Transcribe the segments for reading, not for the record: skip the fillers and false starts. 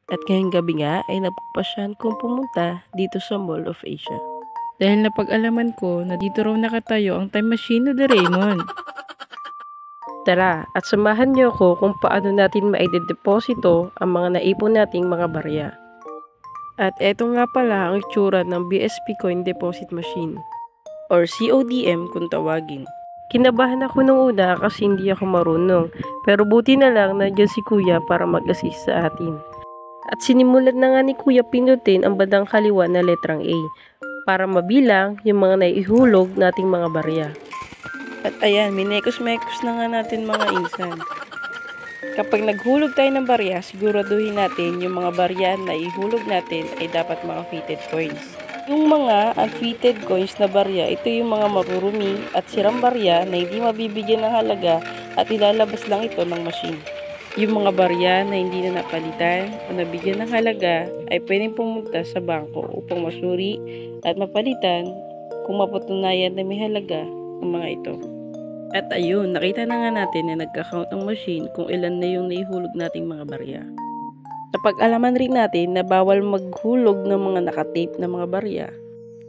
At ngayong gabi nga ay napagpasyahan kong pumunta dito sa Mall of Asia. Dahil napag-alaman ko na dito raw nakatayo ang time machine ni Doraemon. Tara at samahan niyo ko kung paano natin maidedeposito ang mga naipon nating mga barya. At eto nga pala ang itsura ng BSP Coin Deposit Machine or CODM kung tawagin. Kinabahan ako nung una kasi hindi ako marunong, pero buti na lang nandiyan si Kuya para mag-assist sa atin. At sinimulan na nga ni Kuya pindutin ang bandang kaliwa na letrang A para mabilang yung mga naihulog nating mga barya. At ayan, minekos-mekos na nga natin mga insan. Kapag naghulog tayo ng barya, siguraduhin natin yung mga barya na ihulog natin ay dapat mga fitted coins. Yung mga unfitted coins na barya, ito yung mga marurumi at sirang barya na hindi mabibigyan ng halaga at ilalabas lang ito ng machine. Yung mga barya na hindi na napalitan o nabigyan ng halaga ay pwedeng pumunta sa bangko upang masuri at mapalitan kung mapatunayan na may halaga ang mga ito. At ayun, nakita na nga natin na nagka-count ang machine kung ilan na yung naihulog nating mga barya. Napag-alaman rin natin na bawal maghulog ng mga nakatape na mga barya,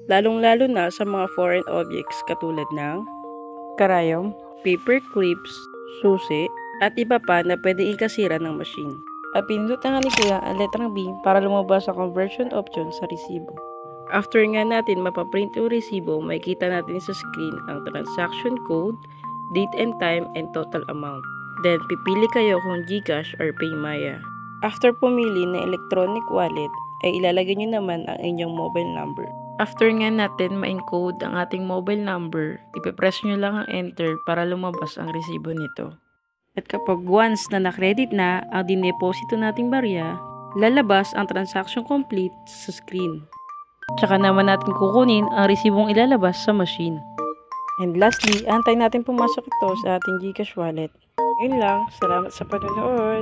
lalong-lalo na sa mga foreign objects katulad ng karayom, paper clips, susi, at iba pa na pwedeng ikasira ng machine. At pinindot na nga ni Kuya ang letrang B para lumabas sa conversion option sa resibo. After nga natin mapaprint yung resibo, makikita natin sa screen ang transaction code, date and time, and total amount. Then, pipili kayo kung GCash or PayMaya. After pumili ng electronic wallet, ay ilalagay nyo naman ang inyong mobile number. After nga natin ma-encode ang ating mobile number, ipipress nyo lang ang enter para lumabas ang resibo nito. At kapag once na nakredit na ang dineposito nating barya, lalabas ang transaction complete sa screen. Tsaka naman natin kukunin ang resibong ilalabas sa machine. And lastly, antay natin pumasok ito sa ating GCash wallet. Yun lang, salamat sa panonood!